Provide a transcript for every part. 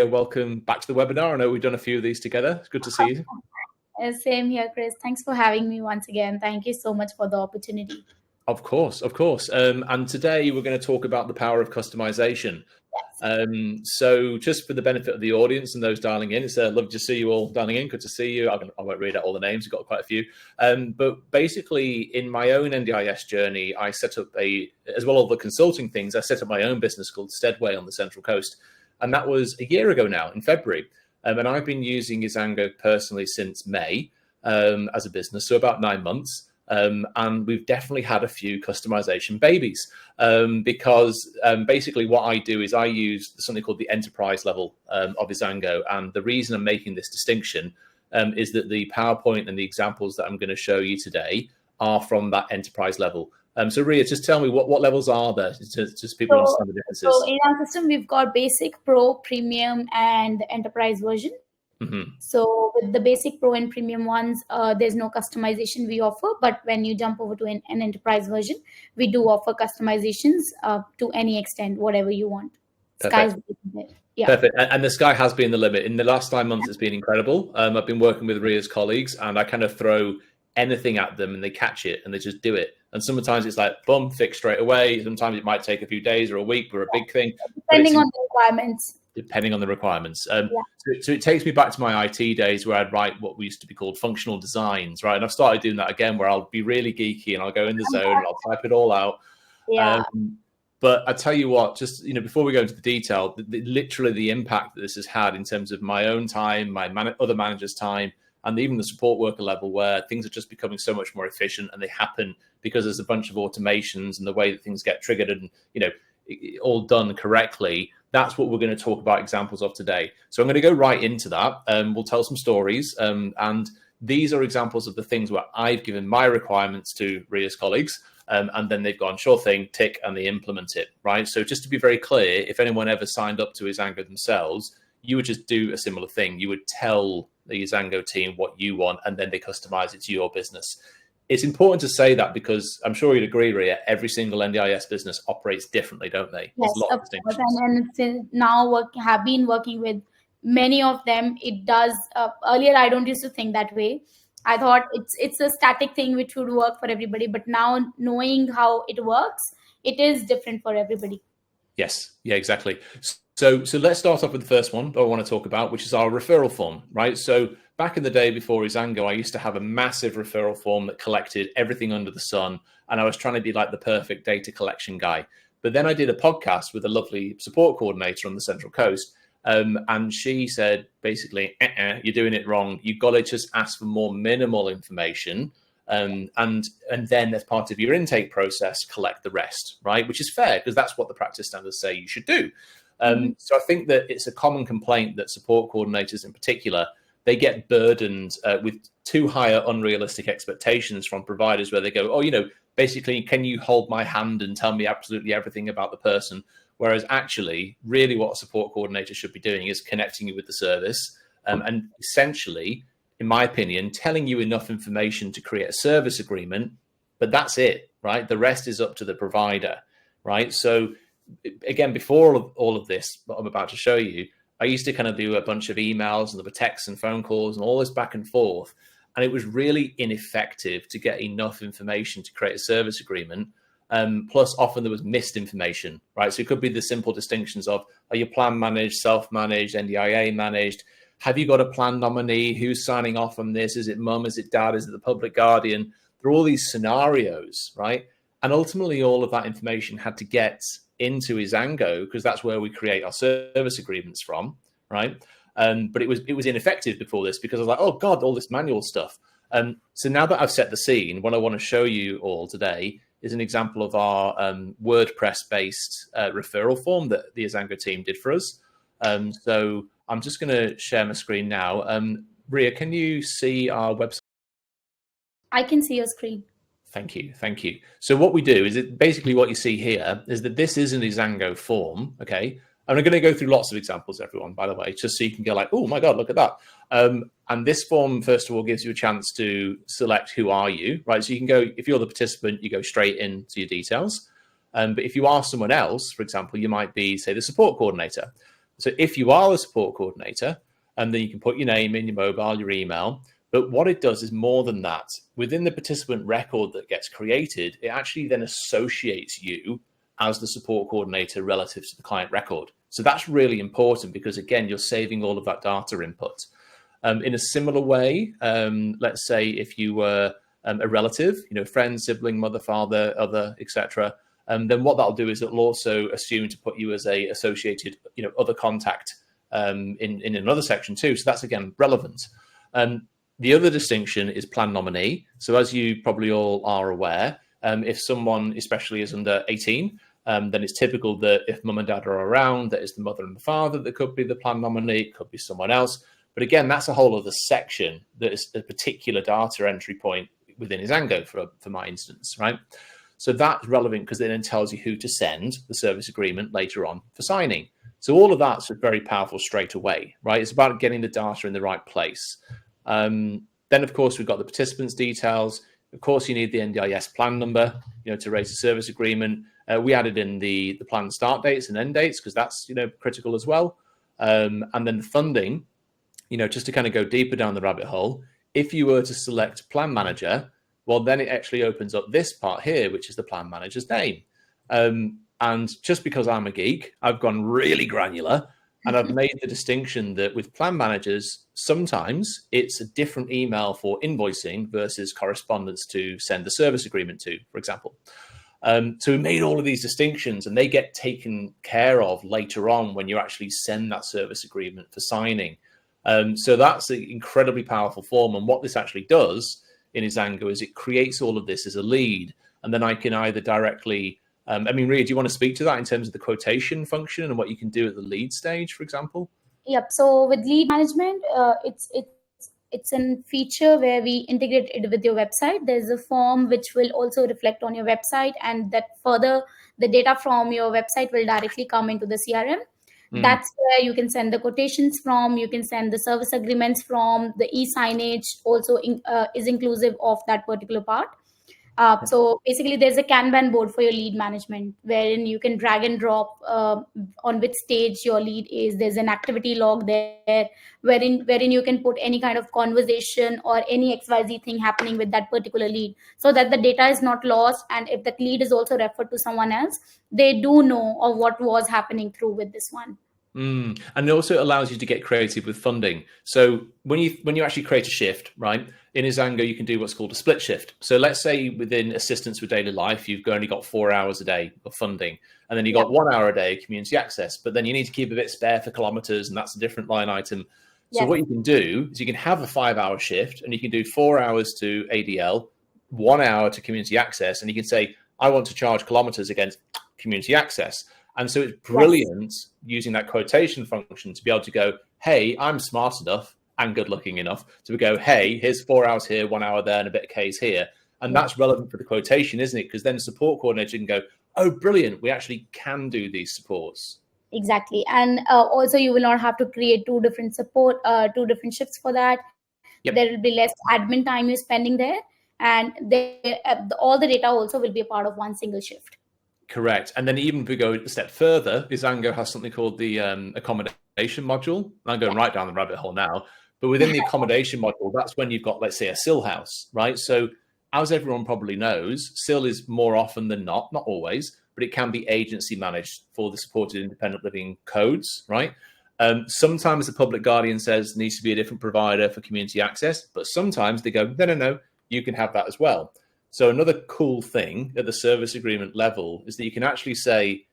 welcome back to the webinar. I know we've done a few of these together. It's good to see you. Same here, Chris. Thanks for having me once again. Thank you so much for the opportunity. Of course. And today we're going to talk about the power of customization. Yes. So just for the benefit of the audience and those dialing in, it's lovely to see you all dialing in. Good to see you. I won't read out all the names. We've got quite a few. But basically, in my own NDIS journey, I set up as well as the consulting things, I set up my own business called Steadway on the Central Coast. And that was a year ago now, in February. And I've been using Izango personally since May as a business, so about 9 months. And we've definitely had a few customization babies because basically what I do is I use something called the enterprise level of Izango. And the reason I'm making this distinction is that the PowerPoint and the examples that I'm going to show you today are from that enterprise level. So Ria, just tell me what levels are there, just people understand the differences. So in our system, we've got basic, pro, premium, and the enterprise version. Mm-hmm. So with the basic, pro, and premium ones, there's no customization we offer. But when you jump over to an enterprise version, we do offer customizations to any extent, whatever you want. Perfect. Yeah. Perfect. And the sky has been the limit. In the last 9 months, it's been incredible. I've been working with Ria's colleagues, and I kind of throw anything at them and they catch it and they just do it. And sometimes it's like, boom, fix straight away. Sometimes it might take a few days or a week for a big thing. Depending on the requirements. Depending on the requirements. So it takes me back to my IT days where I'd write what we used to be called functional designs, right? And I've started doing that again where I'll be really geeky and I'll go in the zone and I'll type it all out. Yeah. But I tell you what, just before we go into the detail, literally the impact that this has had in terms of my own time, my other managers' time, and even the support worker level where things are just becoming so much more efficient and they happen because there's a bunch of automations and the way that things get triggered and, all done correctly. That's what we're going to talk about examples of today. So I'm going to go right into that. We'll tell some stories. And these are examples of the things where I've given my requirements to Ria's colleagues. And then they've gone, sure thing, tick, and they implement it, right? So just to be very clear, if anyone ever signed up to Izango themselves, you would just do a similar thing. You would tell the Izango team what you want, and then they customize it to your business. It's important to say that because I'm sure you'd agree, Ria, every single NDIS business operates differently, don't they? Yes, of course. And since now have been working with many of them, it does. Earlier, I don't used to think that way. I thought it's a static thing which would work for everybody. But now knowing how it works, it is different for everybody. Yes, yeah, exactly. So let's start off with the first one that I want to talk about, which is our referral form, right? So back in the day before Izango, I used to have a massive referral form that collected everything under the sun. And I was trying to be like the perfect data collection guy. But then I did a podcast with a lovely support coordinator on the Central Coast. And she said, basically, you're doing it wrong. You've got to just ask for more minimal information. And then as part of your intake process, collect the rest, right? Which is fair because that's what the practice standards say you should do. So I think that it's a common complaint that support coordinators in particular, they get burdened with too higher unrealistic expectations from providers where they go, basically, can you hold my hand and tell me absolutely everything about the person? Whereas actually, really what a support coordinator should be doing is connecting you with the service and essentially, in my opinion, telling you enough information to create a service agreement, but that's it, right? The rest is up to the provider, right? So again, before all of this, what I'm about to show you, I used to kind of do a bunch of emails and there were texts and phone calls and all this back and forth. And it was really ineffective to get enough information to create a service agreement. Plus, often there was missed information, right? So it could be the simple distinctions of, are you plan managed, self-managed, NDIA managed? Have you got a plan nominee? Who's signing off on this? Is it mum? Is it dad? Is it the public guardian? There are all these scenarios, right? And ultimately, all of that information had to get into Izango because that's where we create our service agreements from, right? But it was ineffective before this because I was like, oh God, all this manual stuff. So now that I've set the scene, what I want to show you all today is an example of our WordPress-based referral form that the Izango team did for us. So I'm just going to share my screen now. Ria, can you see our website? I can see your screen. Thank you. So what we do is basically what you see here is that this is an Izango form, okay? And I'm going to go through lots of examples, everyone, by the way, just so you can go like, oh my God, look at that. And this form, first of all, gives you a chance to select who are you, right? So you can go, if you're the participant, you go straight into your details. But if you are someone else, for example, you might be, say, the support coordinator. So if you are a support coordinator, and then you can put your name in, your mobile, your email. But what it does is more than that. Within the participant record that gets created, it actually then associates you as the support coordinator relative to the client record. So that's really important because, again, you're saving all of that data input. In a similar way, let's say if you were a relative, friend, sibling, mother, father, other, etc., then what that'll do is it'll also assume to put you as a associated, other contact in another section too. So that's, again, relevant. The other distinction is plan nominee. So as you probably all are aware, if someone especially is under 18, then it's typical that if mum and dad are around, that is the mother and the father that could be the plan nominee, it could be someone else. But again, that's a whole other section that is a particular data entry point within Isango for my instance, right? So that's relevant because it then tells you who to send the service agreement later on for signing. So all of that's very powerful straight away, right? It's about getting the data in the right place. Then, of course, we've got the participants' details. Of course, you need the NDIS plan number, to raise the service agreement. We added in the plan start dates and end dates because that's, critical as well. And then the funding, just to kind of go deeper down the rabbit hole, if you were to select plan manager, well, then it actually opens up this part here, which is the plan manager's name. And just because I'm a geek, I've gone really granular and I've made the distinction that with plan managers, sometimes it's a different email for invoicing versus correspondence to send the service agreement to, for example. So we made all of these distinctions and they get taken care of later on when you actually send that service agreement for signing. So that's an incredibly powerful form. And what this actually does in Isango is it creates all of this as a lead. And then I can either directly, Ria, do you want to speak to that in terms of the quotation function and what you can do at the lead stage, for example? Yep. So with lead management, it's a feature where we integrate it with your website. There's a form which will also reflect on your website, and that further the data from your website will directly come into the CRM. That's where you can send the quotations from, you can send the service agreements from, the e-signage also is inclusive of that particular part. So basically there's a Kanban board for your lead management wherein you can drag and drop on which stage your lead is. There's an activity log there wherein you can put any kind of conversation or any XYZ thing happening with that particular lead so that the data is not lost. And if that lead is also referred to someone else, they do know of what was happening through with this one. And it also allows you to get creative with funding. So when you actually create a shift, right, in Isango, you can do what's called a split shift. So let's say within assistance with daily life, you've only got 4 hours a day of funding, and then you've got 1 hour a day community access, but then you need to keep a bit spare for kilometers, and that's a different line item. So what you can do is you can have a 5-hour shift, and you can do 4 hours to ADL, 1 hour to community access, and you can say, I want to charge kilometers against community access. And so it's brilliant using that quotation function to be able to go, hey, I'm smart enough and good looking enough to go, hey, here's 4 hours here, 1 hour there, and a bit of K's here. And that's relevant for the quotation, isn't it? Because then support coordinator can go, oh, brilliant, we actually can do these supports. Exactly. And also you will not have to create two different shifts for that. There will be less admin time you're spending there. And all the data also will be a part of one single shift. Correct. And then even if we go a step further, Isango has something called the accommodation module. I'm going right down the rabbit hole now. But within the accommodation module, that's when you've got, let's say, a SIL house, right? So as everyone probably knows, SIL is more often than not always, but it can be agency managed for the supported independent living codes, right? Sometimes the public guardian says needs to be a different provider for community access, but sometimes they go, no, you can have that as well. So another cool thing at the service agreement level is that you can actually say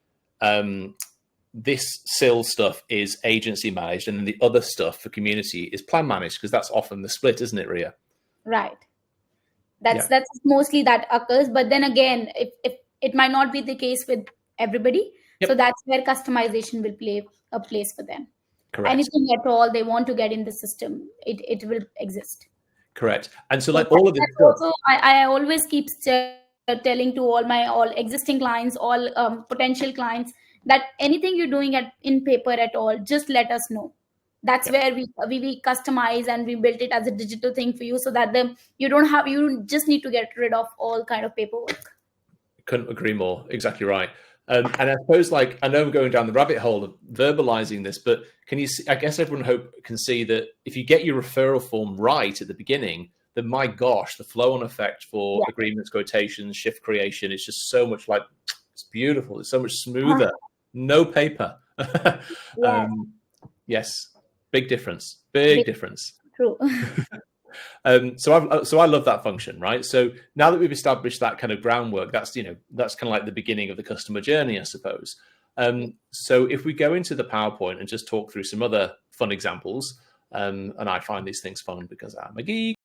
this SIL stuff is agency managed and then the other stuff for community is plan managed, because that's often the split, isn't it, Ria? Right. That's mostly that occurs. But then again, if it might not be the case with everybody. So that's where customization will play a place for them. Correct. Anything at all they want to get in the system, it will exist. Correct. And so like all of this also, I always keep telling to all existing clients, all potential clients, that anything you're doing in paper at all, just let us know. That's where we customize and we built it as a digital thing for you, so that you just need to get rid of all kind of paperwork. Couldn't agree more. Exactly right. And I suppose, like, I know I'm going down the rabbit hole of verbalizing this, but can you see, I guess everyone can see that if you get your referral form right at the beginning, then my gosh, the flow-on effect for agreements, quotations, shift creation is just so much like, it's beautiful. It's so much smoother. No paper. Yes, big difference. Big difference. True. So I love that function, right? So now that we've established that kind of groundwork, that's kind of like the beginning of the customer journey, I suppose. So if we go into the PowerPoint and just talk through some other fun examples, and I find these things fun because I'm a geek,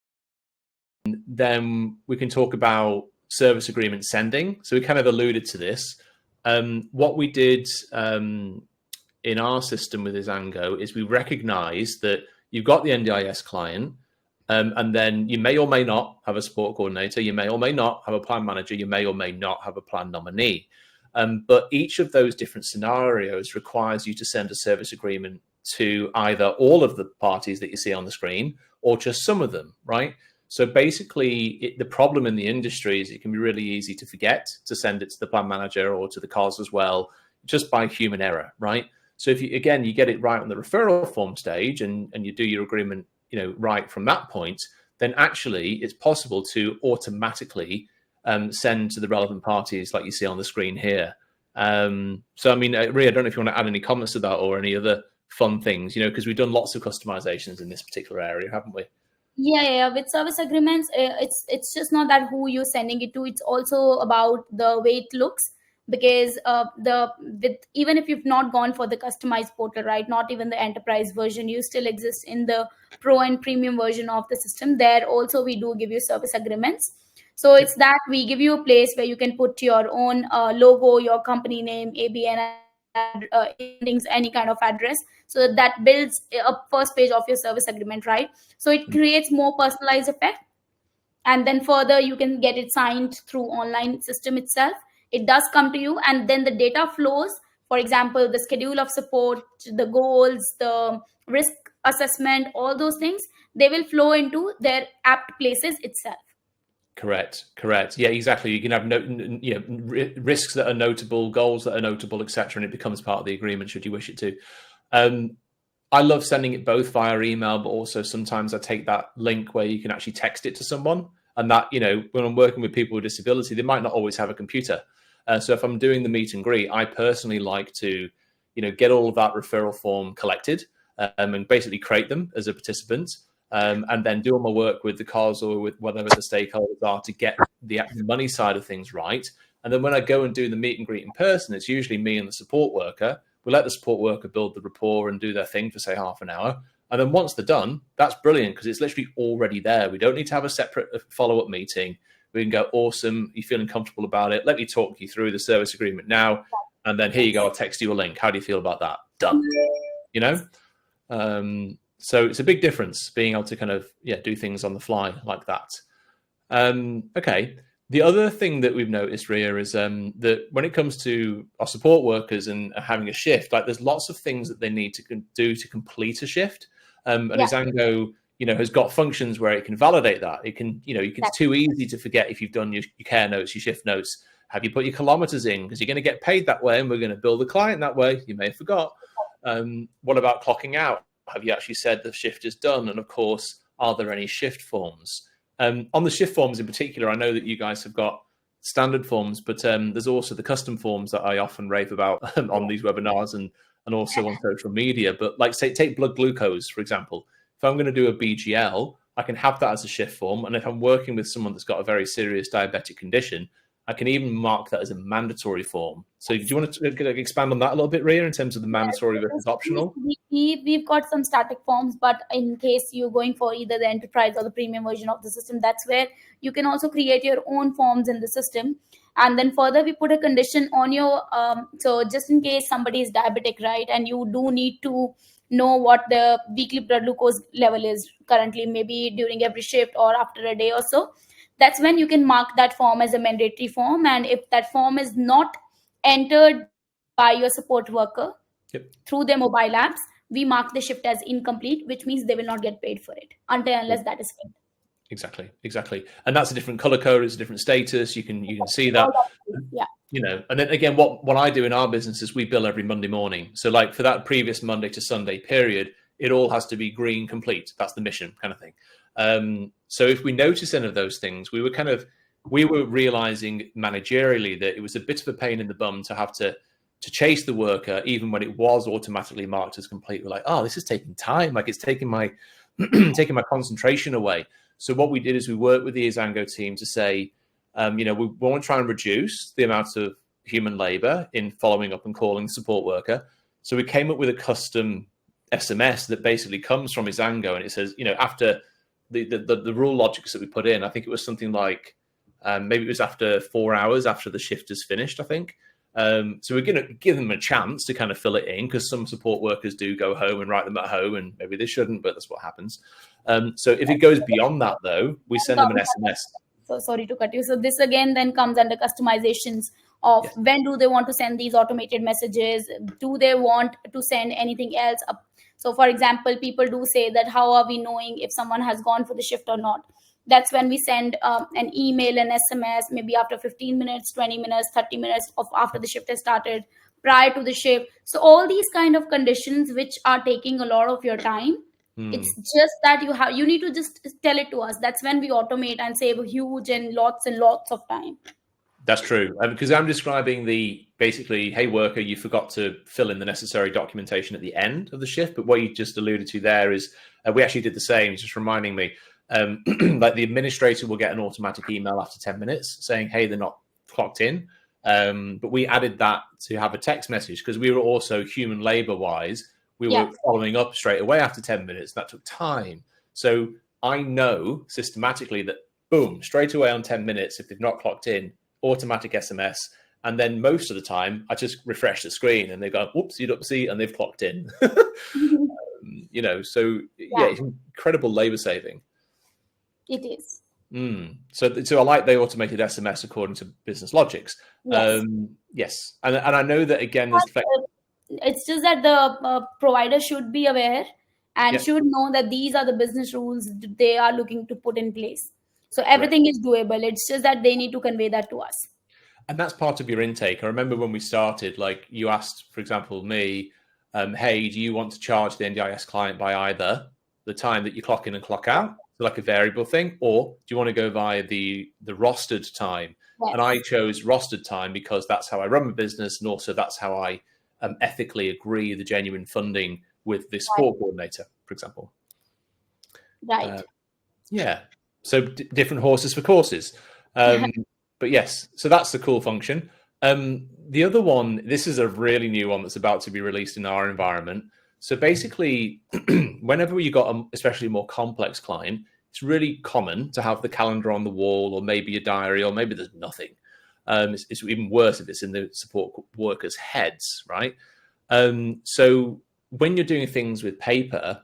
then we can talk about service agreement sending. So we kind of alluded to this. What we did in our system with Izango is we recognize that you've got the NDIS client, and then you may or may not have a support coordinator, you may or may not have a plan manager, you may or may not have a plan nominee. But each of those different scenarios requires you to send a service agreement to either all of the parties that you see on the screen or just some of them, right? So basically, the problem in the industry is it can be really easy to forget to send it to the plan manager or to the cars as well, just by human error, right? So if you, again, you get it right on the referral form stage and you do your agreement, right from that point, then actually it's possible to automatically send to the relevant parties like you see on the screen here. So, I mean, Ria, I don't know if you want to add any comments to that or any other fun things, because we've done lots of customizations in this particular area, haven't we? Yeah. With service agreements, it's just not that who you're sending it to. It's also about the way it looks, because even if you've not gone for the customized portal, right? Not even the enterprise version, you still exist in the pro and premium version of the system. There also we do give you service agreements. So it's that we give you a place where you can put your own logo, your company name, ABN, any kind of address, so that builds a first page of your service agreement, right? So it creates more personalized effect, and then further you can get it signed through online system itself. It does come to you, and then the data flows. For example, the schedule of support, the goals, the risk assessment, all those things, they will flow into their apt places itself. Correct. Yeah, exactly. You can have risks that are notable, goals that are notable, etc., and it becomes part of the agreement should you wish it to. I love sending it both via email, but also sometimes I take that link where you can actually text it to someone. And that, when I'm working with people with disability, they might not always have a computer. So if I'm doing the meet and greet, I personally like to, get all of that referral form collected and basically create them as a participant. And then do all my work with the cars or with whatever the stakeholders are to get the money side of things right. And then when I go and do the meet and greet in person, it's usually me and the support worker. We let the support worker build the rapport and do their thing for, say, half an hour. And then once they're done, that's brilliant because it's literally already there. We don't need to have a separate follow-up meeting. We can go, awesome, you're feeling comfortable about it. Let me talk you through the service agreement now. And then here you go, I'll text you a link. How do you feel about that? Done. So it's a big difference being able to kind of, do things on the fly like that. Okay. The other thing that we've noticed, Ria, is that when it comes to our support workers and having a shift, like there's lots of things that they need to do to complete a shift. And Izango, has got functions where it can validate that. It can, it's too easy to forget if you've done your care notes, your shift notes. Have you put your kilometers in? Because you're going to get paid that way and we're going to bill the client that way. You may have forgot. What about clocking out? Have you actually said the shift is done? And of course, are there any shift forms? On the shift forms in particular, I know that you guys have got standard forms, but there's also the custom forms that I often rave about on these webinars and also on social media. But like, say, take blood glucose, for example. If I'm going to do a BGL, I can have that as a shift form. And if I'm working with someone that's got a very serious diabetic condition, I can even mark that as a mandatory form. So do you want to expand on that a little bit, Ria, in terms of the mandatory versus optional? We've got some static forms, but in case you're going for either the enterprise or the premium version of the system, that's where you can also create your own forms in the system. And then further, we put a condition on your, so just in case somebody is diabetic, right, and you do need to know what the weekly blood glucose level is currently, maybe during every shift or after a day or so. That's when you can mark that form as a mandatory form. And if that form is not entered by your support worker through their mobile apps, we mark the shift as incomplete, which means they will not get paid for it until unless that is filled. Exactly. And that's a different color code, it's a different status. You can see All that. that, yeah. And then again, what I do in our business is we bill every Monday morning. So like for that previous Monday to Sunday period, it all has to be green complete. That's the mission kind of thing. So if we notice any of those things, we were realizing managerially that it was a bit of a pain in the bum to have to chase the worker, even when it was automatically marked as complete. We're like, oh, this is taking time. Like it's taking my taking my concentration away. So what we did is we worked with the Izango team to say, we want to try and reduce the amount of human labor in following up and calling the support worker. So we came up with a custom SMS that basically comes from Izango, and it says, after the rule logics that we put in, I think it was something like maybe it was after 4 hours after the shift is finished, I think. So we're going to give them a chance to kind of fill it in, because some support workers do go home and write them at home, and maybe they shouldn't, but that's what happens. So if it goes beyond that, though, we send them an SMS. So sorry to cut you. So this again then comes under customizations of Yes. when do they want to send these automated messages? Do they want to send anything else up? So for example, people do say that how are we knowing if someone has gone for the shift or not? That's when we send an email, an SMS, maybe after 15 minutes, 20 minutes, 30 minutes of after the shift has started, prior to the shift. So all these kind of conditions which are taking a lot of your time, it's just that you need to just tell it to us. That's when we automate and save huge and lots of time. That's true, because I'm describing basically, hey worker, you forgot to fill in the necessary documentation at the end of the shift. But what you just alluded to there is we actually did the same. It's just reminding me, like the administrator will get an automatic email after 10 minutes saying, hey, they're not clocked in. But we added that to have a text message, because we were also human labor wise, we were following up straight away after 10 minutes. That took time. So I know systematically that, boom, straight away on 10 minutes, if they've not clocked in, automatic SMS. And then most of the time, I just refresh the screen and they go, whoopsie, and they've clocked in. So it's incredible labor saving. It is. So I like the automated SMS according to business logics. Yes. And I know that, again, there's it's just that the provider should be aware and should know that these are the business rules they are looking to put in place. So everything is doable. It's just that they need to convey that to us. And that's part of your intake. I remember when we started, like you asked, for example, me, hey, do you want to charge the NDIS client by either the time that you clock in and clock out, so like a variable thing, or do you want to go via the rostered time? Yes. And I chose rostered time because that's how I run my business, and also that's how I ethically agree the genuine funding with the support coordinator, for example. Right. So different horses for courses. But yes, so that's the cool function. The other one, this is a really new one that's about to be released in our environment. So basically, whenever you got especially a more complex client, it's really common to have the calendar on the wall, or maybe a diary, or maybe there's nothing. It's even worse if it's in the support workers' heads, right? So when you're doing things with paper,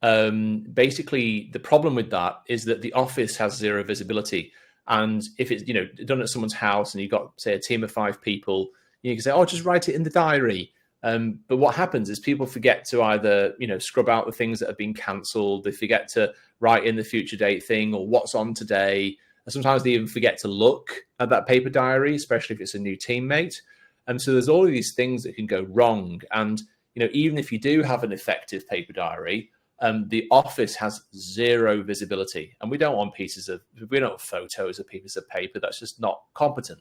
basically the problem with that is that the office has zero visibility. And if it's done at someone's house and you've got, say, a team of 5 people, you can say, oh, just write it in the diary. But what happens is people forget to either scrub out the things that have been cancelled. They forget to write in the future date thing or what's on today. And sometimes they even forget to look at that paper diary, especially if it's a new teammate. And so there's all of these things that can go wrong. And even if you do have an effective paper diary, the office has zero visibility, and we don't want photos of pieces of paper. That's just not competent.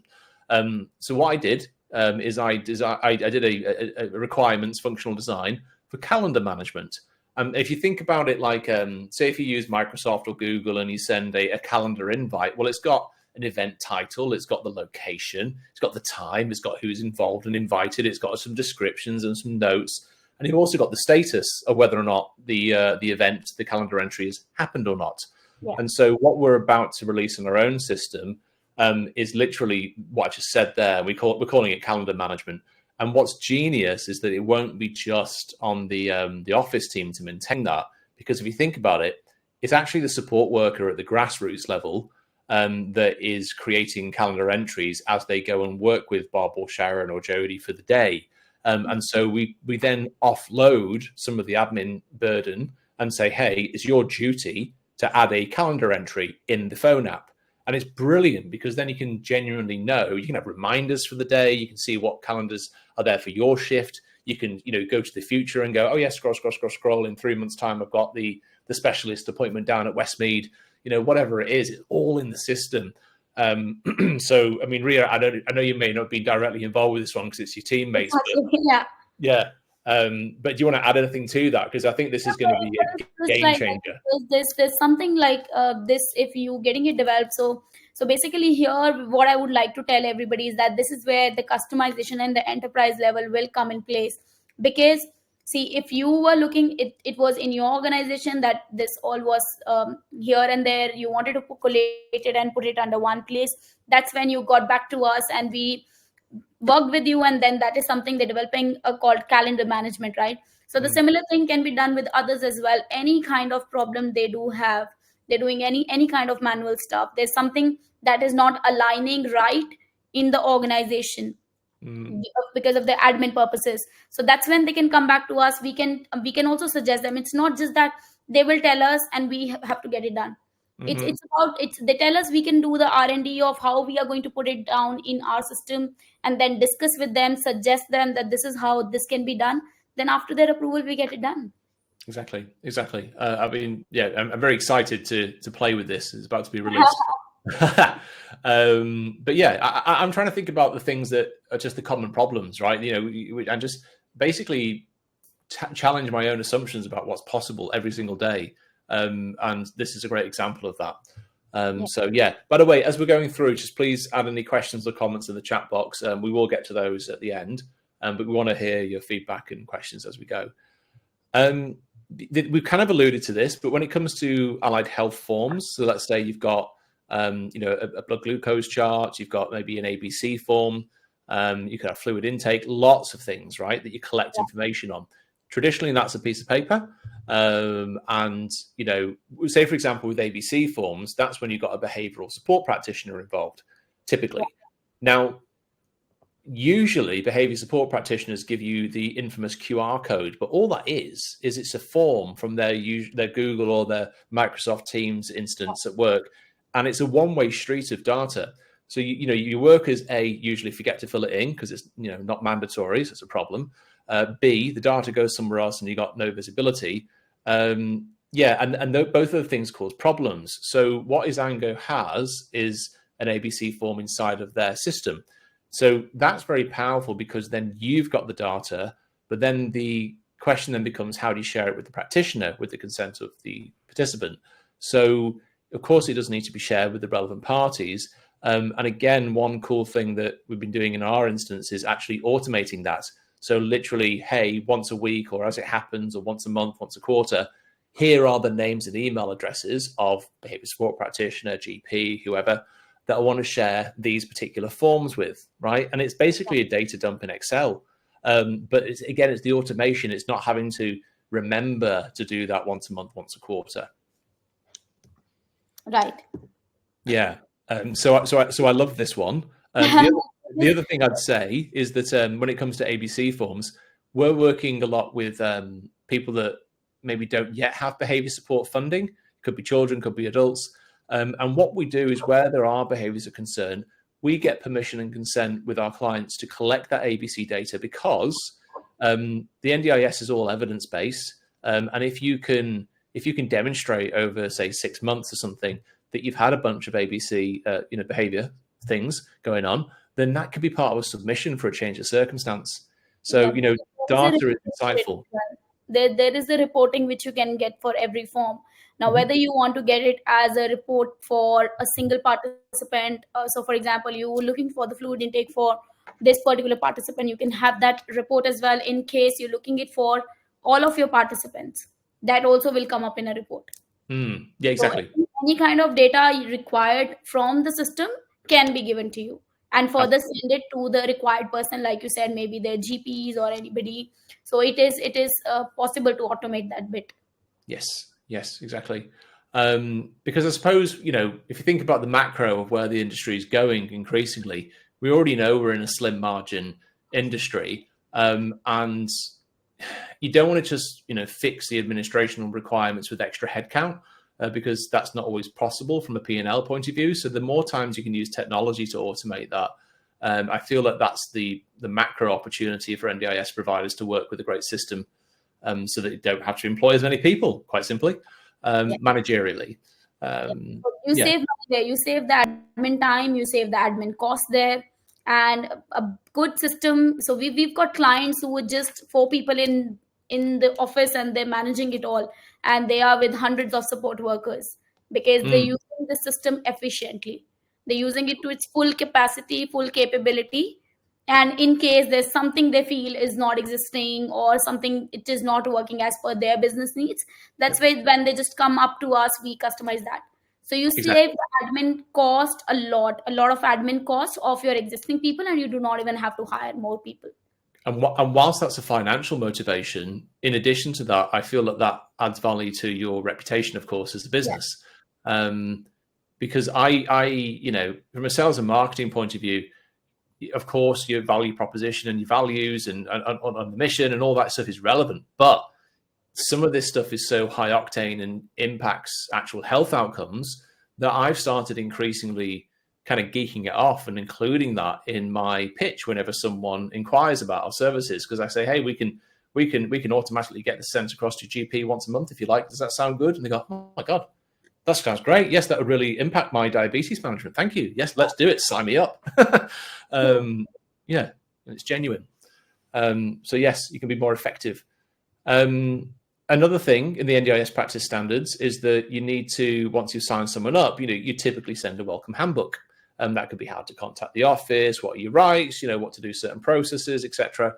So what I did is I did a requirements functional design for calendar management. If you think about it, like say if you use Microsoft or Google and you send a calendar invite, well, it's got an event title, it's got the location, it's got the time, it's got who's involved and invited, it's got some descriptions and some notes. And you've also got the status of whether or not the event, the calendar entry has happened or not. Yeah. And so what we're about to release in our own system is literally what I just said there. We're calling it calendar management. And what's genius is that it won't be just on the office team to maintain that, because if you think about it, it's actually the support worker at the grassroots level that is creating calendar entries as they go and work with Bob or Sharon or Jody for the day. And so we then offload some of the admin burden and say, hey, it's your duty to add a calendar entry in the phone app. And it's brilliant because then you can genuinely know, you can have reminders for the day, you can see what calendars are there for your shift. You can, go to the future and go, oh yeah, scroll. In 3 months' time, I've got the specialist appointment down at Westmead. Whatever it is, it's all in the system. So, I mean, Ria, I know you may not be directly involved with this one because it's your teammates. But, yeah. But do you want to add anything to that? Because I think this is going to be a game changer. There's something like this, if you getting it developed. So basically here, what I would like to tell everybody is that this is where the customization and the enterprise level will come in place. Because see, if you were looking, it was in your organization that this all was here and there, you wanted to collate it and put it under one place. That's when you got back to us and we worked with you, and then that is something they're developing called calendar management, right? So the similar thing can be done with others as well. Any kind of problem they do have, they're doing any kind of manual stuff, there's something that is not aligning right in the organization because of the admin purposes. So that's when they can come back to us. We can also suggest them. It's not just that they will tell us and we have to get it done. It's about they tell us, we can do the R&D of how we are going to put it down in our system, and then discuss with them, suggest them that this is how this can be done. Then after their approval, we get it done. Exactly. I mean, yeah, I'm very excited to play with this. It's about to be released. But yeah, I'm trying to think about the things that are just the common problems, right? And just basically challenge my own assumptions about what's possible every single day. And this is a great example of that. So yeah, by the way, as we're going through, just please add any questions or comments in the chat box. We will get to those at the end, but we want to hear your feedback and questions as we go. We've kind of alluded to this, but when it comes to allied health forms, so let's say you've got a blood glucose chart, you've got maybe an ABC form, you could have fluid intake, lots of things, right, that you collect information on. Traditionally, that's a piece of paper. And, say, for example, with ABC forms, that's when you've got a behavioral support practitioner involved, typically. Now, usually behavior support practitioners give you the infamous QR code, but all that is it's a form from their Google or their Microsoft Teams instance at work. And it's a one-way street of data. So, your workers, A, usually forget to fill it in because it's, not mandatory, so it's a problem. B, the data goes somewhere else and you got no visibility. And both of the things cause problems. So what Izango has is an ABC form inside of their system. So that's very powerful because then you've got the data, but then the question then becomes, how do you share it with the practitioner with the consent of the participant? So of course it does need to be shared with the relevant parties. And again, one cool thing that we've been doing in our instance is actually automating that. So literally, hey, once a week or as it happens, or once a month, once a quarter, here are the names and email addresses of behavior support practitioner, GP, whoever, that I want to share these particular forms with, right? And it's basically a data dump in Excel. But it's the automation. It's not having to remember to do that once a month, once a quarter. Right. Yeah. So I love this one. The other thing I'd say is that when it comes to ABC forms, we're working a lot with people that maybe don't yet have behavior support funding. Could be children, could be adults. And what we do is where there are behaviors of concern, we get permission and consent with our clients to collect that ABC data because the NDIS is all evidence-based. And if you can demonstrate over, say, 6 months or something that you've had a bunch of ABC, behavior things going on, then that could be part of a submission for a change of circumstance. So, data is insightful. There is a reporting which you can get for every form. Now, whether you want to get it as a report for a single participant, so for example, you're looking for the fluid intake for this particular participant, you can have that report as well. In case you're looking it for all of your participants, that also will come up in a report. Yeah, exactly. So any kind of data required from the system can be given to you, and further send it to the required person, like you said, maybe their GPs or anybody. So it is possible to automate that bit. Yes, exactly. Because I suppose, if you think about the macro of where the industry is going increasingly, we already know we're in a slim margin industry, and you don't want to just, fix the administrative requirements with extra headcount. because that's not always possible from a P&L point of view. So the more times you can use technology to automate that, I feel that that's the macro opportunity for NDIS providers to work with a great system, so that you don't have to employ as many people, quite simply, managerially. You save money there, you save the admin time, you save the admin cost there, and a good system. So we've got clients who are just 4 people in the office, and they're managing it all, and they are with hundreds of support workers because they're using the system efficiently. They're using it to its full capacity, full capability. And in case there's something they feel is not existing, or something it is not working as per their business needs, that's why when they just come up to us, we customize that. So you save the admin cost a lot of admin cost of your existing people, and you do not even have to hire more people. And whilst that's a financial motivation, in addition to that, I feel that adds value to your reputation, of course, as a business. Because I, from a sales and marketing point of view, of course, your value proposition and your values and on the mission and all that stuff is relevant. But some of this stuff is so high octane and impacts actual health outcomes that I've started increasingly kind of geeking it off and including that in my pitch whenever someone inquires about our services, because I say, hey, we can automatically get this sent across to your GP once a month if you like. Does that sound good? And they go, oh my God, that sounds great. Yes, that would really impact my diabetes management. Thank you. Yes, let's do it. Sign me up. Yeah, it's genuine. So yes, you can be more effective. Another thing in the NDIS practice standards is that you need to, once you sign someone up, you typically send a welcome handbook. That could be how to contact the office, what are your rights, what to do certain processes, etc.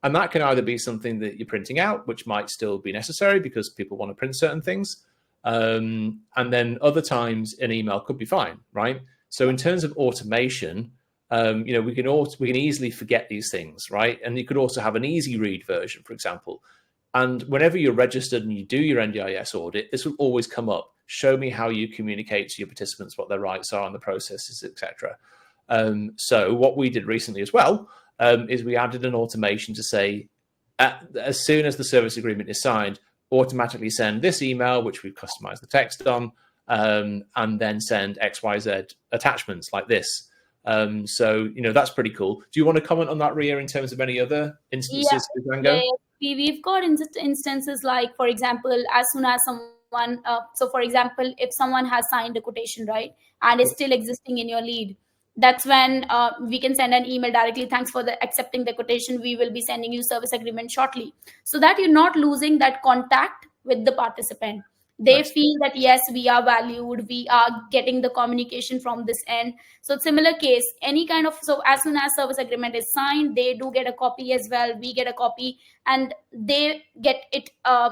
And that can either be something that you're printing out, which might still be necessary because people want to print certain things. And then other times an email could be fine, right? So in terms of automation, we can easily forget these things, right? And you could also have an easy read version, for example. And whenever you're registered and you do your NDIS audit, this will always come up. Show me how you communicate to your participants, what their rights are and the processes, etc. So what we did recently as well is we added an automation to say, as soon as the service agreement is signed, automatically send this email, which we've customized the text on, and then send XYZ attachments like this. So, that's pretty cool. Do you want to comment on that, Ria, in terms of any other instances with Django? We've got instances like, for example, as soon as someone, so for example, if someone has signed a quotation, right, and is still existing in your lead, that's when we can send an email directly. Thanks for accepting the quotation. We will be sending you service agreement shortly, so that you're not losing that contact with the participant. They feel that, yes, we are valued, we are getting the communication from this end. So similar case, so as soon as service agreement is signed, they do get a copy as well, we get a copy, and they get it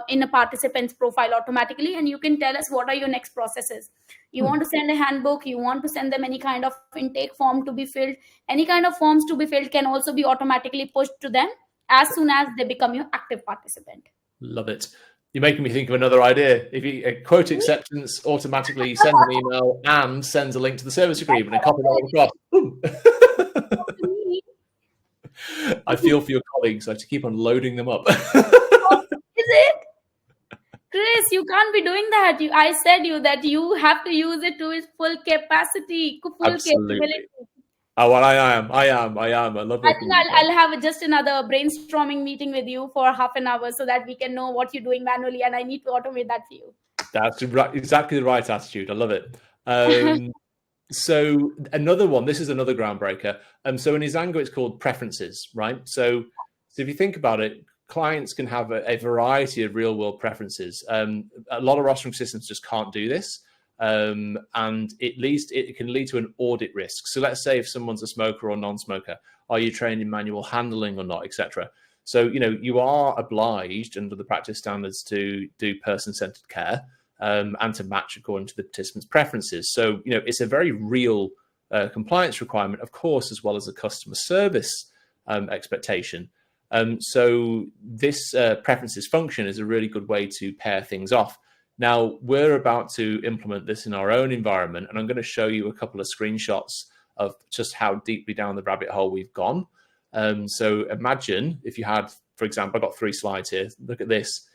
in a participant's profile automatically. And you can tell us what are your next processes. You want to send a handbook, you want to send them any kind of intake form to be filled, any kind of forms to be filled can also be automatically pushed to them as soon as they become your active participant. Love it. You're making me think of another idea. If you quote acceptance automatically sends an email and sends a link to the service agreement and copy that across. I feel for your colleagues. I have to keep on loading them up. Is it? Chris, you can't be doing that. I said that you have to use it to its full capacity, full capability. Oh, well, I am. I love it. I think I'll have just another brainstorming meeting with you for half an hour so that we can know what you're doing manually, and I need to automate that for you. That's exactly the right attitude. I love it. So another one, this is another groundbreaker. So in Izango, it's called preferences, right? So if you think about it, clients can have a variety of real world preferences. A lot of rostering systems just can't do this. And it can lead to an audit risk. So let's say if someone's a smoker or non-smoker, are you trained in manual handling or not, etc. So, you are obliged under the practice standards to do person-centered care and to match according to the participant's preferences. So, it's a very real compliance requirement, of course, as well as a customer service expectation. So this preferences function is a really good way to pair things off. Now, we're about to implement this in our own environment, and I'm going to show you a couple of screenshots of just how deeply down the rabbit hole we've gone. So imagine if you had, for example, I've got 3 slides here. Look at this.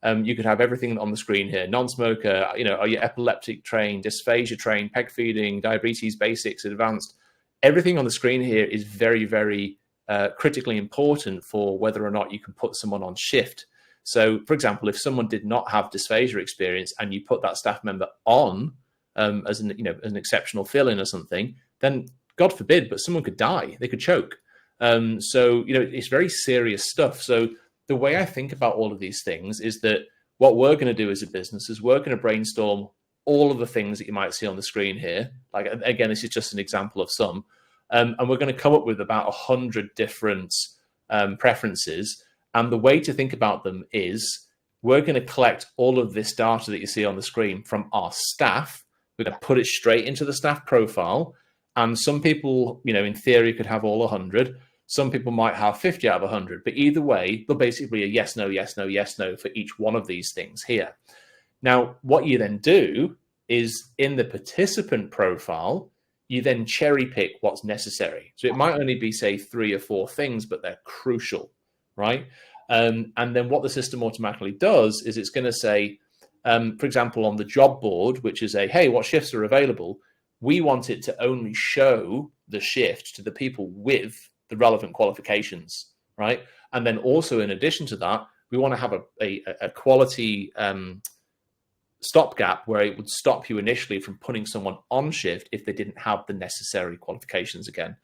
You could have everything on the screen here: non-smoker, are you epileptic trained, dysphagia trained, peg feeding, diabetes basics, advanced. Everything on the screen here is very, very critically important for whether or not you can put someone on shift. So, for example, if someone did not have dysphagia experience and you put that staff member on as an exceptional fill-in or something, then God forbid, but someone could die. They could choke. So it's very serious stuff. So the way I think about all of these things is that what we're going to do as a business is we're going to brainstorm all of the things that you might see on the screen here. Like, again, this is just an example of some. And we're going to come up with about 100 different preferences. And the way to think about them is we're going to collect all of this data that you see on the screen from our staff. We're going to put it straight into the staff profile. And some people, in theory, could have all 100. Some people might have 50 out of 100. But either way, they'll basically be a yes, no, yes, no, yes, no for each one of these things here. Now, what you then do is in the participant profile, you then cherry pick what's necessary. So it might only be, say, 3 or 4 things, but they're crucial, right? And then what the system automatically does is it's going to say, for example, on the job board, which is hey, what shifts are available? We want it to only show the shift to the people with the relevant qualifications, right? And then also, in addition to that, we want to have a quality stopgap where it would stop you initially from putting someone on shift if they didn't have the necessary qualifications again.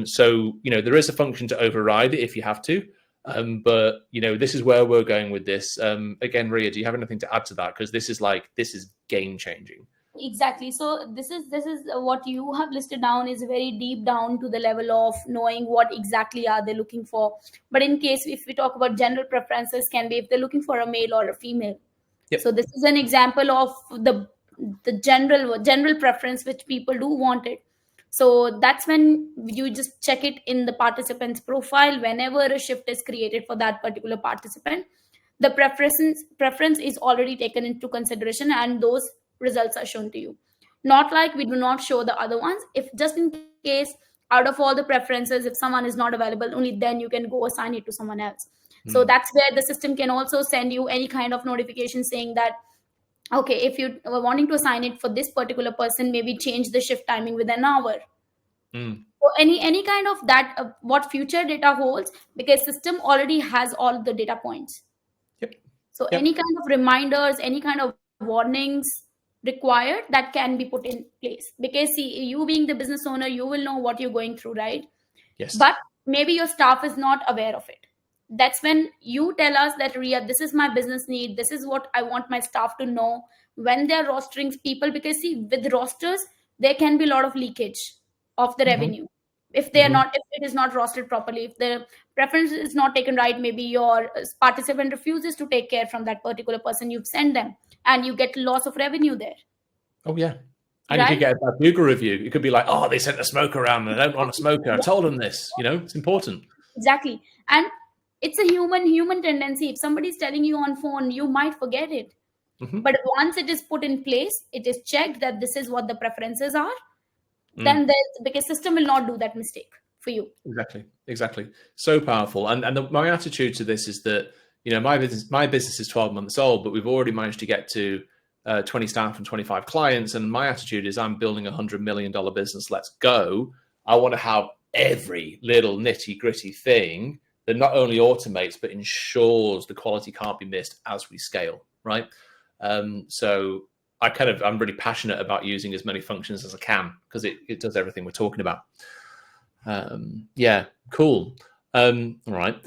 So, there is a function to override it if you have to. But, this is where we're going with this. Again, Ria, do you have anything to add to that? Because this is game changing. Exactly. So this is what you have listed down is very deep down to the level of knowing what exactly are they looking for. But in case if we talk about general preferences, can be if they're looking for a male or a female. Yep. So this is an example of the general preference which people do want it. So that's when you just check it in the participant's profile. Whenever a shift is created for that particular participant, the preference is already taken into consideration and those results are shown to you. Not like we do not show the other ones. If just in case out of all the preferences, if someone is not available, only then you can go assign it to someone else. So that's where the system can also send you any kind of notification saying that, okay, if you were wanting to assign it for this particular person, maybe change the shift timing within an hour. So any kind of that, what future data holds, because system already has all the data points. Yep. So any kind of reminders, any kind of warnings required that can be put in place, because see, you being the business owner, you will know what you're going through, right? Yes. But maybe your staff is not aware of it. That's when you tell us that, Ria, this is my business need, this is what I want my staff to know when they're rostering people, because see, with rosters there can be a lot of leakage of the revenue if they are not, if it is not rostered properly, if the preference is not taken right, maybe your participant refuses to take care from that particular person you've sent them, and you get loss of revenue there. Oh yeah. And right? You could get a bad Google review. It could be like, oh, they sent a smoker around and I don't want a smoker. I told them this. It's important. Exactly. And it's a human tendency. If somebody's telling you on phone, you might forget it. But once it is put in place, it is checked that this is what the preferences are, then because system will not do that mistake for you. Exactly. So powerful. And my attitude to this is that, my business is 12 months old, but we've already managed to get to 20 staff and 25 clients. And my attitude is I'm building a $100 million business. Let's go. I want to have every little nitty gritty thing that not only automates, but ensures the quality can't be missed as we scale. Right. So I'm really passionate about using as many functions as I can because it does everything we're talking about. Yeah, cool. All right.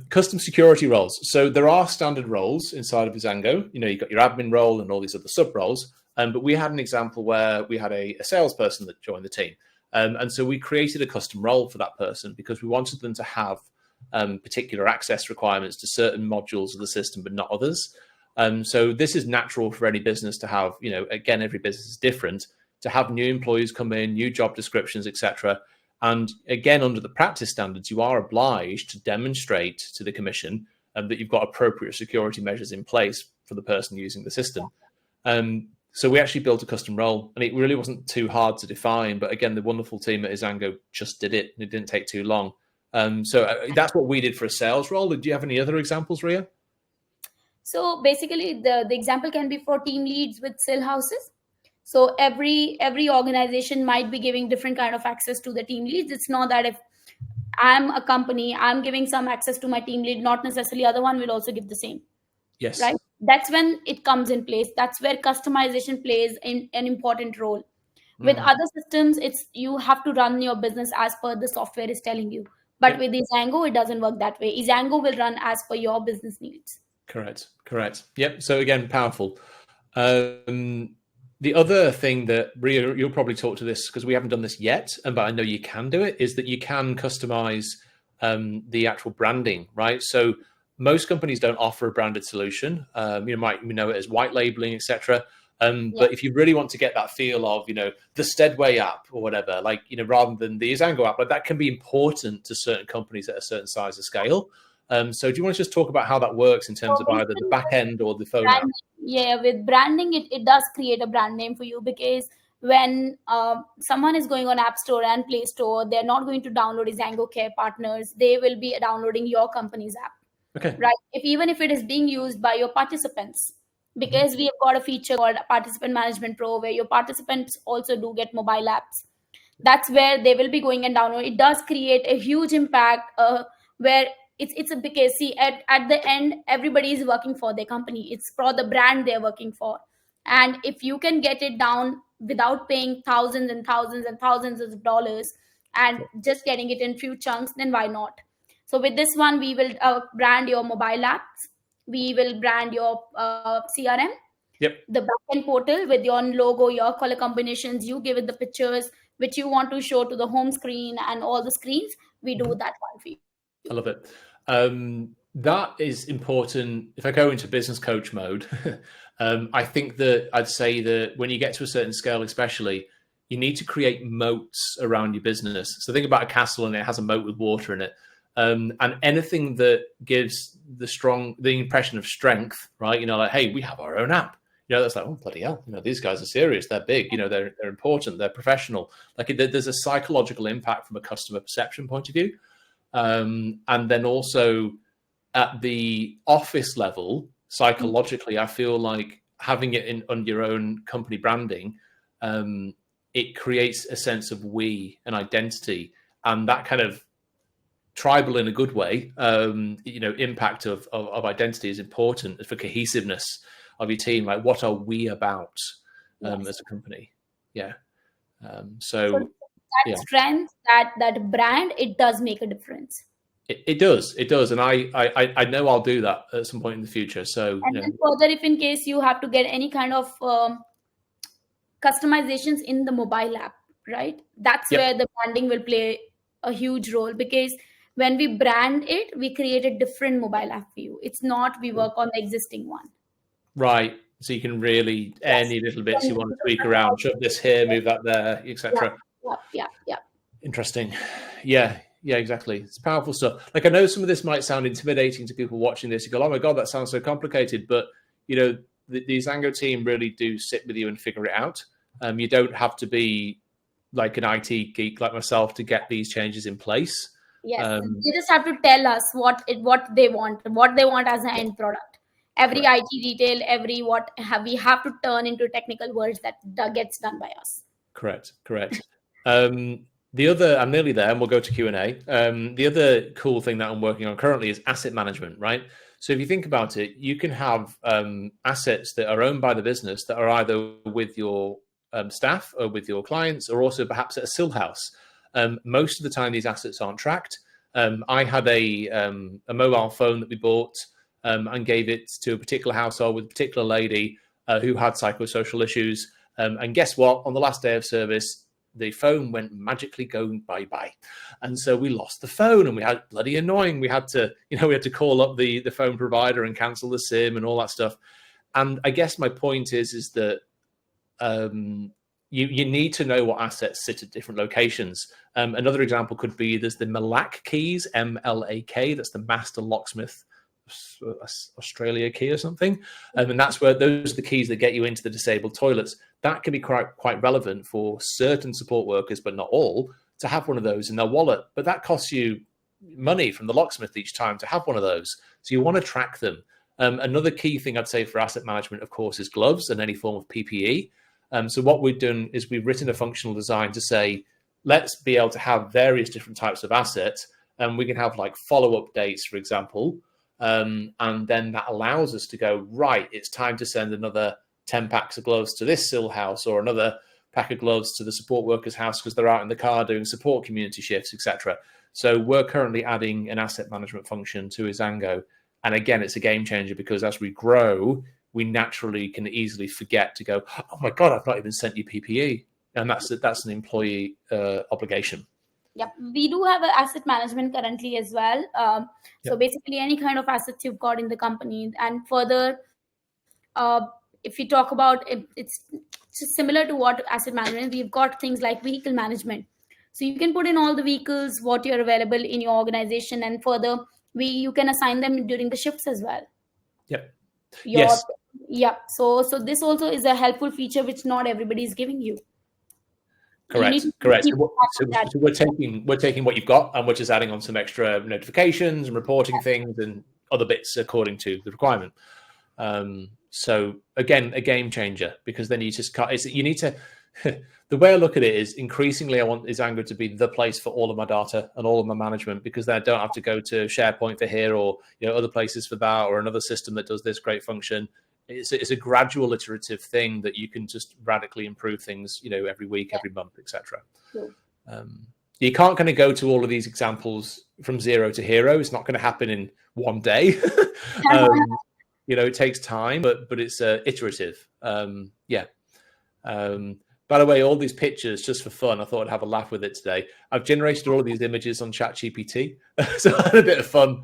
Custom security roles. So there are standard roles inside of Izango. You've got your admin role and all these other sub roles. But we had an example where we had a salesperson that joined the team. And so we created a custom role for that person because we wanted them to have particular access requirements to certain modules of the system, but not others. So this is natural for any business to have, again, every business is different, to have new employees come in, new job descriptions, etc. And again, under the practice standards, you are obliged to demonstrate to the commission that you've got appropriate security measures in place for the person using the system. So we actually built a custom role, and it really wasn't too hard to define. But again, the wonderful team at Izango just did it, and it didn't take too long. That's what we did for a sales role. Do you have any other examples, Ria? So basically, the example can be for team leads with sale houses. So every organization might be giving different kind of access to the team leads. It's not that if I'm a company, I'm giving some access to my team lead, not necessarily other one will also give the same. Yes. Right. That's when it comes in place. That's where customization plays an important role. With other systems, it's you have to run your business as per the software is telling you. But with Izango, it doesn't work that way. Izango will run as per your business needs. Correct. Yep. So again, powerful. The other thing that Ria, you'll probably talk to this because we haven't done this yet, but I know you can do it, is that you can customize the actual branding, right? So most companies don't offer a branded solution. You might know it as white labeling, etc. But if you really want to get that feel of, the Steadway app or whatever, like, rather than the Izango app, but that can be important to certain companies at a certain size or scale. So do you want to just talk about how that works in terms of either the back end or the phone app? Yeah, with branding, it does create a brand name for you, because when someone is going on App Store and Play Store, they're not going to download Izango Care Partners. They will be downloading your company's app. Okay. Right. Even if it is being used by your participants, because we have got a feature called Participant Management Pro, where your participants also do get mobile apps. That's where they will be going and download. It does create a huge impact where it's a, because see, at the end, everybody is working for their company. It's for the brand they're working for. And if you can get it down without paying thousands and thousands and thousands of dollars and just getting it in few chunks, then why not? So with this one, we will brand your mobile apps. We will brand your CRM. Yep. The backend portal with your logo, your color combinations. You give it the pictures which you want to show to the home screen and all the screens. We do that one for you. I love it. That is important. If I go into business coach mode, I think that I'd say that when you get to a certain scale, especially, you need to create moats around your business. So think about a castle and it has a moat with water in it. And anything that gives the impression of strength, right? Like, hey, we have our own app. That's like, oh, bloody hell. These guys are serious. They're big. They're important. They're professional. Like, there's a psychological impact from a customer perception point of view. And then also at the office level, psychologically, I feel like having it on your own company branding, it creates a sense of we and identity, and that kind of tribal in a good way, impact of identity is important for cohesiveness of your team. Like, what are we about as a company? Yeah. So that strength, that brand, it does make a difference. It does, and I know I'll do that at some point in the future. So, and then further, if in case you have to get any kind of customizations in the mobile app, right? That's where the branding will play a huge role, because when we brand it, we create a different mobile app for you. It's not we work on the existing one. Right. So you can really any little bits you want to tweak around, shove this here, move that there, etc. Yeah. Interesting. Yeah, exactly. It's powerful stuff. Like, I know some of this might sound intimidating to people watching this. You go, oh my God, that sounds so complicated. But, the Izango team really do sit with you and figure it out. You don't have to be like an IT geek like myself to get these changes in place. Yes, you just have to tell us what they want as an end product. Every IT detail, we have to turn into technical words that gets done by us. Correct. The other, I'm nearly there, and we'll go to Q&A. The other cool thing that I'm working on currently is asset management, right? So if you think about it, you can have assets that are owned by the business that are either with your staff or with your clients, or also perhaps at a still house. Most of the time, these assets aren't tracked. I had a mobile phone that we bought and gave it to a particular household with a particular lady who had psychosocial issues. And guess what? On the last day of service, the phone went magically going bye-bye. And so we lost the phone, and we had bloody annoying. We had to call up the phone provider and cancel the SIM and all that stuff. And I guess my point is that you need to know what assets sit at different locations. Another example could be there's the MLAK keys, MLAK, that's the Master Locksmith Australia key or something. And that's where those are the keys that get you into the disabled toilets. That can be quite relevant for certain support workers, but not all, to have one of those in their wallet. But that costs you money from the locksmith each time to have one of those. So you want to track them. Another key thing I'd say for asset management, of course, is gloves and any form of PPE. So what we've done is we've written a functional design to say, let's be able to have various different types of assets, and we can have like follow-up dates, for example, and then that allows us to go, right, it's time to send another 10 packs of gloves to this SIL house, or another pack of gloves to the support workers house because they're out in the car doing support community shifts, etc. So we're currently adding an asset management function to Izango. And again, it's a game changer because as we grow, we naturally can easily forget to go, oh my God, I've not even sent you PPE. And that's an employee obligation. Yep. We do have an asset management currently as well. So basically any kind of assets you've got in the company. And further, if we talk about it, it's similar to what asset management, we've got things like vehicle management. So you can put in all the vehicles, what you're available in your organization, and further, you can assign them during the shifts as well. Yep. Yes. Yeah. So this also is a helpful feature which not everybody is giving you. Correct. Correct. So we're taking what you've got and we're just adding on some extra notifications and reporting things and other bits according to the requirement. So again, a game changer, because then you just can't. You need to. The way I look at it is increasingly I want Izango to be the place for all of my data and all of my management, because then I don't have to go to SharePoint for here or other places for that, or another system that does this great function. It's a gradual iterative thing that you can just radically improve things, every week, every month, etc. You can't kind of go to all of these examples from zero to hero. It's not going to happen in one day. It takes time, but it's iterative. By the way, all these pictures, just for fun, I thought I'd have a laugh with it today. I've generated all of these images on ChatGPT, so I had a bit of fun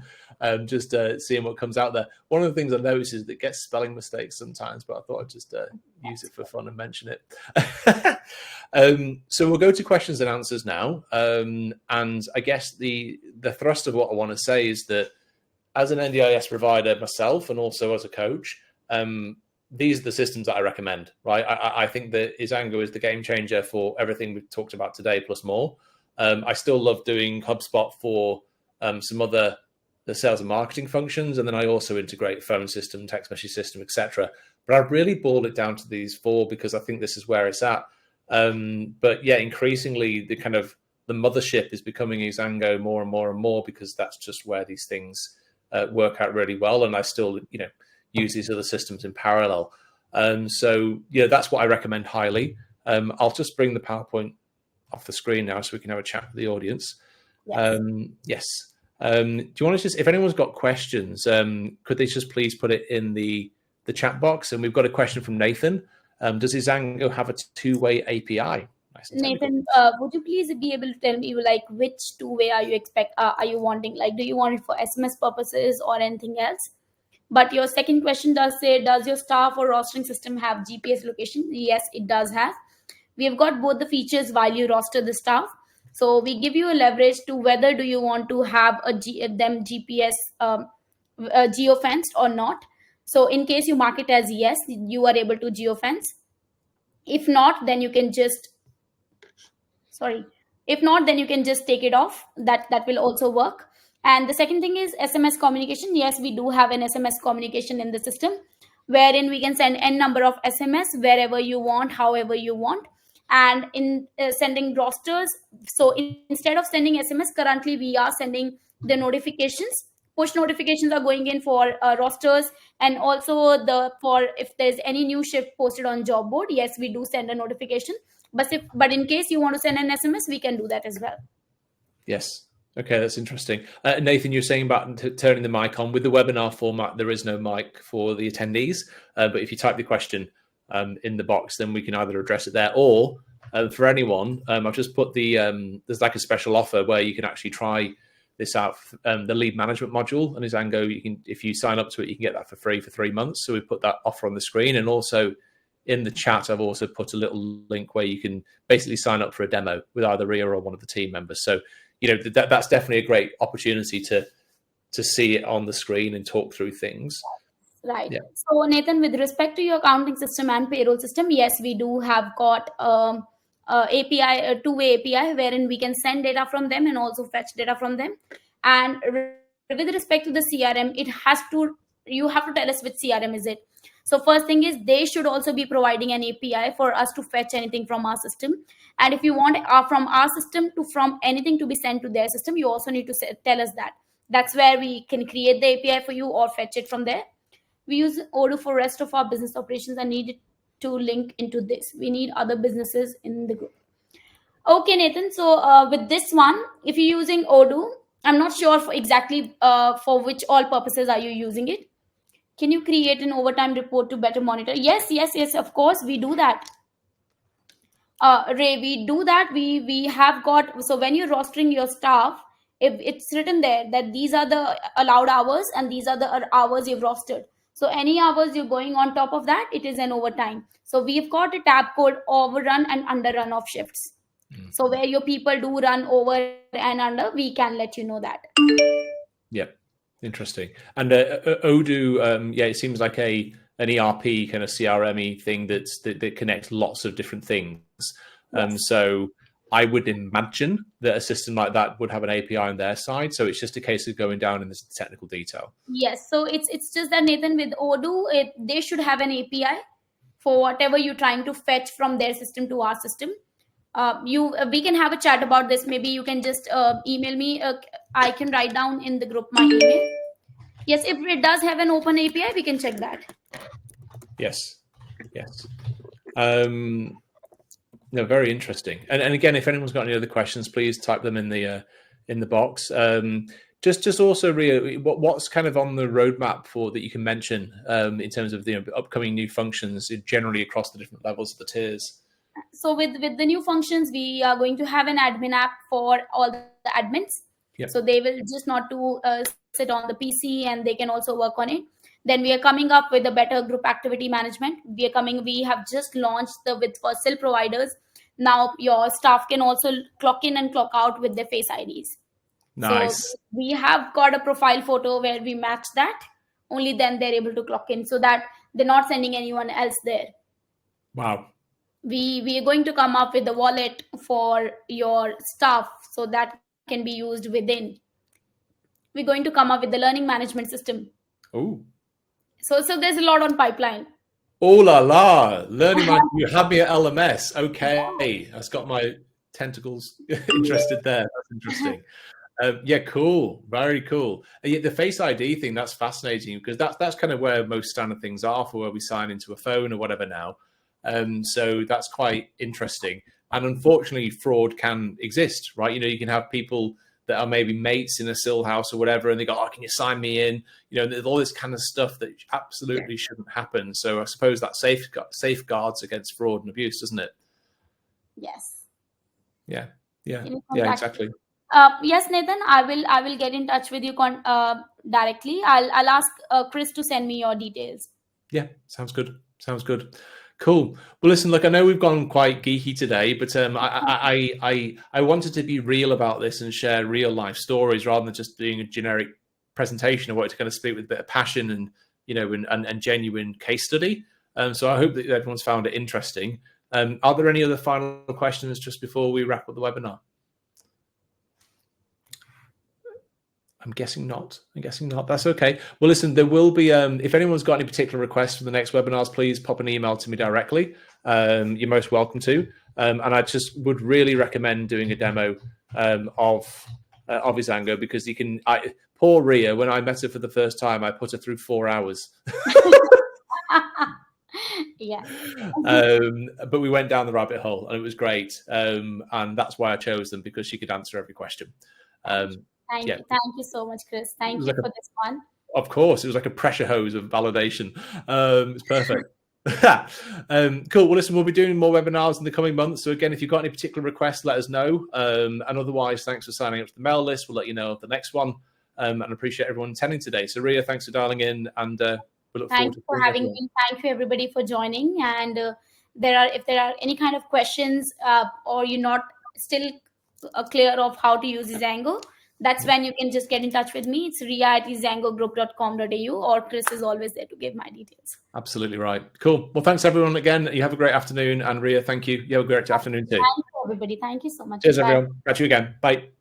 just seeing what comes out there. One of the things I noticed is that it gets spelling mistakes sometimes, but I thought I'd just use it for fun and mention it. So we'll go to questions and answers now. And I guess the thrust of what I want to say is that as an NDIS provider myself, and also as a coach, these are the systems that I recommend, right? I think that Izango is the game changer for everything we've talked about today, plus more. I still love doing HubSpot for some other the sales and marketing functions, and then I also integrate phone system, text message system, etc. But I've really boiled it down to these four because I think this is where it's at. But yeah, increasingly the mothership is becoming Izango more and more and more, because that's just where these things work out really well. And I still, use these other systems in parallel. So that's what I recommend highly. I'll just bring the PowerPoint off the screen now so we can have a chat with the audience. Yes. Do you want to just, if anyone's got questions, could they just please put it in the chat box? And we've got a question from Nathan. Does Izango have a two-way API? Nice. Nathan, would you please be able to tell me which two-way are you wanting? Do you want it for SMS purposes or anything else? But your second question does say, does your staff or rostering system have GPS location? Yes, it does have. We have got both the features while you roster the staff. So we give you a leverage to whether do you want to have them GPS geofenced or not. So in case you mark it as yes, you are able to geofence. If not, then you can just take it off. That will also work. And the second thing is SMS communication. Yes, we do have an SMS communication in the system, wherein we can send n number of SMS wherever you want, however you want. And in sending rosters, so instead of sending SMS, currently we are sending the notifications. Push notifications are going in for rosters, and also for if there's any new shift posted on job board. Yes, we do send a notification. But in case you want to send an SMS, we can do that as well. Yes. Okay, that's interesting. Nathan, you're saying about turning the mic on. With the webinar format, there is no mic for the attendees. But if you type the question in the box, then we can either address it there, or for anyone, I've just put there's a special offer where you can actually try this out, the lead management module and Izango. If you sign up to it, you can get that for free for 3 months. So we put that offer on the screen, and also in the chat, I've also put a little link where you can basically sign up for a demo with either Ria or one of the team members. So that's definitely a great opportunity to see it on the screen and talk through things. Right. Yeah. So Nathan, with respect to your accounting system and payroll system, yes, we do have got API, a two-way API, wherein we can send data from them and also fetch data from them. And with respect to the CRM, you have to tell us which CRM is it. So first thing is they should also be providing an API for us to fetch anything from our system. And if you want from our system to from anything to be sent to their system, you also need to tell us that. That's where we can create the API for you or fetch it from there. We use Odoo for rest of our business operations and need it to link into this. We need other businesses in the group. Okay, Nathan. So with this one, if you're using Odoo, I'm not sure exactly for which all purposes are you using it. Can you create an overtime report to better monitor? Yes, of course, we do that. Ray, we do that. We have got, so when you're rostering your staff, if it's written there that these are the allowed hours and these are the hours you've rostered. So any hours you're going on top of that, it is an overtime. So we've got a tab called overrun and underrun of shifts. So where your people do run over and under, we can let you know that. Yeah, interesting. And Odoo, yeah, it seems like an ERP kind of CRM thing that connects lots of different things. Yes. So I would imagine that a system like that would have an API on their side. So it's just a case of going down in this technical detail. Yes. So it's just that, Nathan, with Odoo, they should have an API for whatever you're trying to fetch from their system to our system. We can have a chat about this. Maybe you can just email me. I can write down in the group my email. Yes, if it does have an open API, we can check that. Yes. No, very interesting. And again, if anyone's got any other questions, please type them in the box. Just also, Ria, what's kind of on the roadmap for that you can mention in terms of the upcoming new functions generally across the different levels of the tiers? So with the new functions, we are going to have an admin app for all the admins. Yep. So they will just not to sit on the PC and they can also work on it. Then we are coming up with a better group activity management. We have just launched for cell providers. Now your staff can also clock in and clock out with their face IDs. Nice. So we have got a profile photo where we match that. Only then they're able to clock in so that they're not sending anyone else there. Wow. We are going to come up with a wallet for your staff so that can be used within. We're going to come up with the learning management system. Oh. So there's a lot on pipeline. Oh la la! Learning management. You had me at LMS. Okay, that's got my tentacles interested there. That's interesting. Yeah, cool. Very cool. The Face ID thing, that's fascinating because that's kind of where most standard things are for where we sign into a phone or whatever now. So that's quite interesting. And unfortunately, fraud can exist, right? You can have people that are maybe mates in a SIL house or whatever, and they go, "Oh, can you sign me in?" There's all this kind of stuff that absolutely shouldn't happen. So I suppose that safeguards against fraud and abuse, doesn't it? Yes. Yeah, exactly. Yes, Nathan, I will get in touch with you directly. I'll ask Chris to send me your details. Yeah, sounds good. Cool. Well, listen, look, I know we've gone quite geeky today, but I wanted to be real about this and share real life stories rather than just being a generic presentation. I wanted to kind of speak with a bit of passion and and genuine case study. So I hope that everyone's found it interesting. Are there any other final questions just before we wrap up the webinar? I'm guessing not. That's okay. Well, listen, there will be, if anyone's got any particular requests for the next webinars, please pop an email to me directly. You're most welcome to. And I just would really recommend doing a demo of Izango because poor Ria, when I met her for the first time, I put her through 4 hours. Yeah. But we went down the rabbit hole and it was great. And that's why I chose them, because she could answer every question. Thank you so much, Chris. Thank you for this one. Of course, it was like a pressure hose of validation. It's perfect. Cool. Well, listen, we'll be doing more webinars in the coming months. So again, if you've got any particular requests, let us know. And otherwise, thanks for signing up to the mail list. We'll let you know of the next one. And appreciate everyone attending today. So Ria, thanks for dialing in, and we look forward to Thank you for having me. Thank you everybody for joining. And if there are any kind of questions or you're not still clear of how to use Izango, that's when you can just get in touch with me. It's ria@izangogroup.com.au, or Chris is always there to give my details. Absolutely right. Cool. Well, thanks everyone again. You have a great afternoon. And Ria, thank you. You have a great afternoon too. Thank you, everybody. Thank you so much. Cheers, everyone. Catch you again. Bye.